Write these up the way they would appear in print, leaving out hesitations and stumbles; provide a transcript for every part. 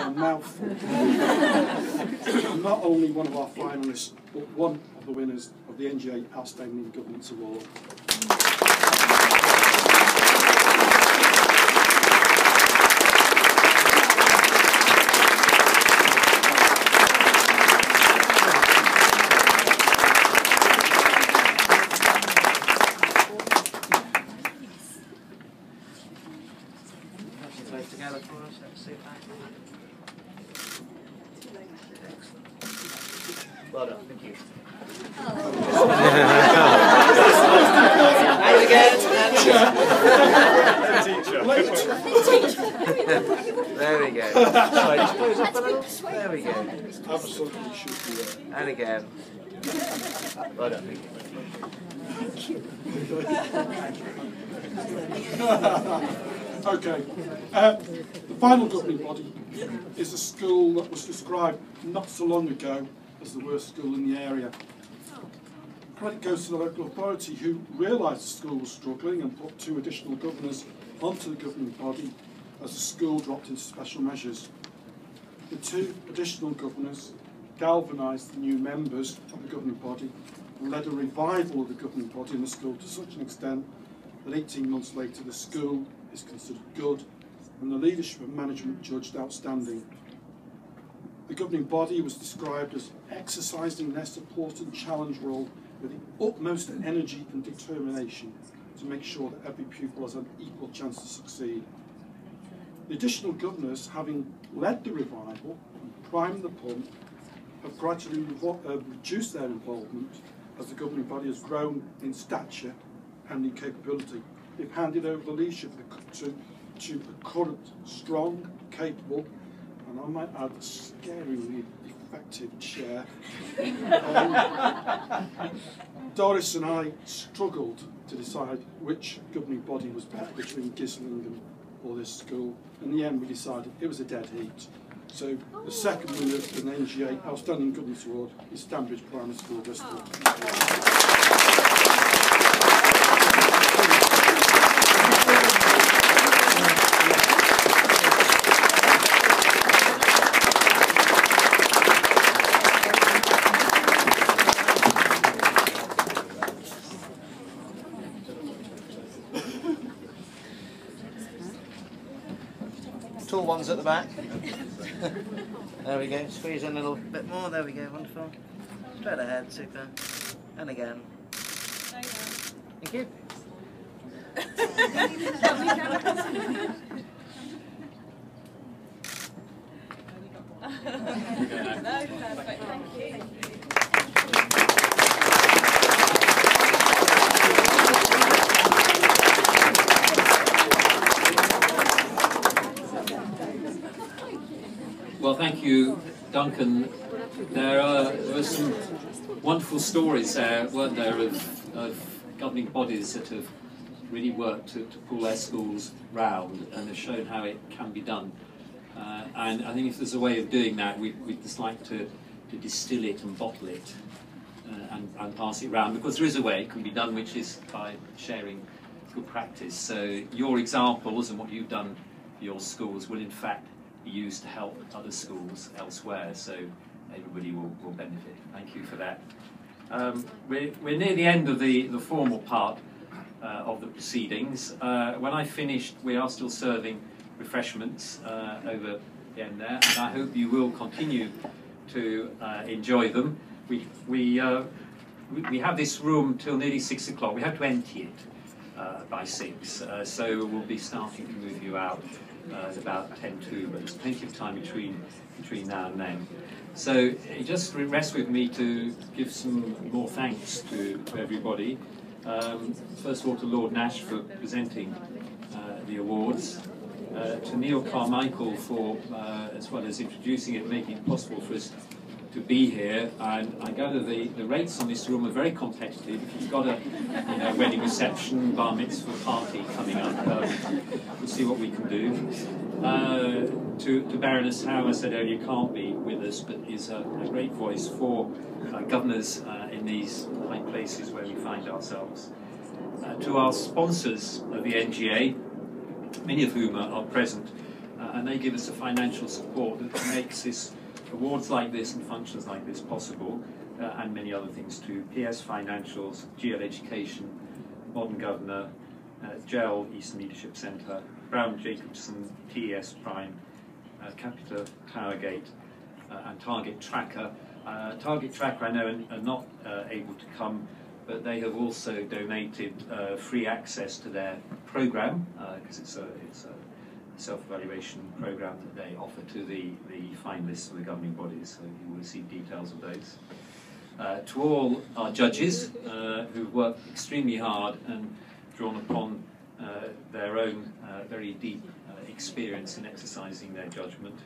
a mouthful. I'm not only one of our finalists, but one of the winners of the NGA Outstanding Governance Award. Together for us, let's see that. Well done, thank you. And again, there we go. Sorry, just close up a little. There we go. Absolutely should be there. And again. Well done, thank you. Okay, the final governing body is a school that was described not so long ago as the worst school in the area. Credit goes to the local authority who realised the school was struggling and put 2 additional governors onto the governing body as the school dropped into special measures. The 2 additional governors galvanised the new members of the governing body and led a revival of the governing body in the school to such an extent that 18 months later the school is considered good and the leadership and management judged outstanding. The governing body was described as exercising their support and challenge role with the utmost energy and determination to make sure that every pupil has an equal chance to succeed. The additional governors, having led the revival and primed the pump, have gradually reduced their involvement as the governing body has grown in stature and in capability. They've handed over the leadership to a current, strong, capable, and I might add, scaringly effective chair. Doris and I struggled to decide which governing body was better between Gislingen or this school. In the end, we decided it was a dead heat. So the second winner of the NGA Outstanding Governance Award is Stanbridge Primary School, Bristol. Tall ones at the back. There we go. Squeeze in a little bit more. There we go. Wonderful. Straight ahead. Super. And again. Thank you. Well, thank you, Duncan. There were some wonderful stories there, weren't there, of governing bodies that have really worked to pull their schools round and have shown how it can be done. And I think if there's a way of doing that, we'd just like to distill it and bottle it and pass it round, because there is a way it can be done, which is by sharing good practice. So your examples and what you've done for your schools will in fact be used to help other schools elsewhere, so everybody will benefit. Thank you for that. We're near the end of the formal part of the proceedings. When I finished, we are still serving refreshments over the end there, and I hope you will continue to enjoy them. We have this room till nearly 6 o'clock. We have to empty it by 6, so we'll be starting to move you out at about 10:02, but there's plenty of time between now and then. So it just rests with me to give some more thanks to everybody. First of all to Lord Nash for presenting the awards, to Neil Carmichael for, as well as introducing it, making it possible for us to be here. And I gather the rates on this room are very competitive. If you've got a wedding reception, bar mitzvah party coming up, we'll see what we can do. To Baroness Howe, I said earlier, can't be with us, but is a great voice for governors in these high places where we find ourselves. To our sponsors of the NGA, many of whom are present and they give us the financial support that makes awards like this and functions like this possible, and many other things too. PS Financials, GL Education, Modern Governor, GEL Eastern Leadership Centre, Brown Jacobson, TES Prime, Capita Towergate, and Target Tracker. Target Tracker I know are not able to come, but they have also donated free access to their programme, because it's a self-evaluation programme that they offer to the finalists of the governing bodies, so you will receive details of those. To all our judges who've worked extremely hard and drawn upon their own very deep experience in exercising their judgment.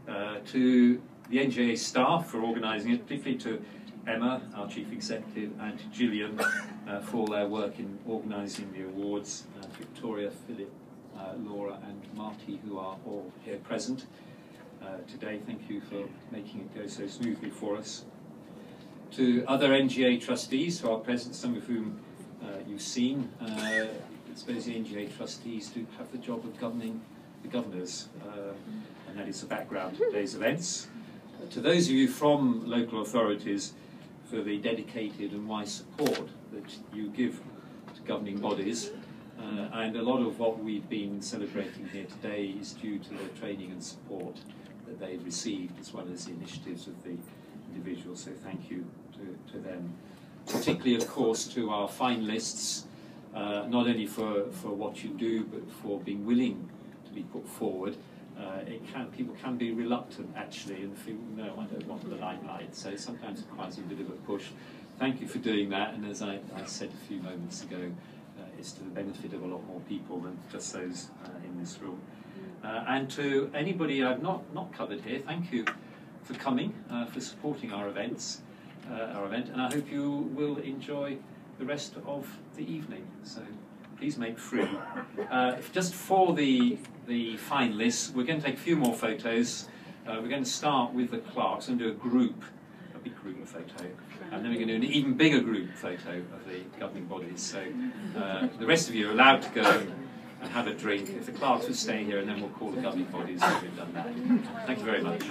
To the NGA staff for organising it, particularly to Emma, our Chief Executive, and to Gillian for their work in organising the awards, Victoria, Philip, Laura and Marty, who are all here present today. Thank you for making it go so smoothly for us. To other NGA trustees who are present, some of whom you've seen. I suppose the NGA trustees do have the job of governing the governors, and that is the background to today's events. To those of you from local authorities, for the dedicated and wise support that you give to governing bodies, and a lot of what we've been celebrating here today is due to the training and support that they've received, as well as the initiatives of the individuals, so thank you to them. Particularly, of course, to our finalists, not only for what you do, but for being willing to be put forward. People can be reluctant, actually, and feel, no, I don't want the limelight, so sometimes it requires a bit of a push. Thank you for doing that, and as I said a few moments ago, it's to the benefit of a lot more people than just those in this room. And to anybody I've not covered here, thank you for coming, for supporting our event, and I hope you will enjoy the rest of the evening. So please make free. Just for the finalists, we're going to take a few more photos. We're going to start with the clerks and do a big group photo, and then we're going to do an even bigger group photo of the governing bodies. So the rest of you are allowed to go and have a drink. If the clerks would stay here, and then we'll call the governing bodies when we've done that. Thank you very much.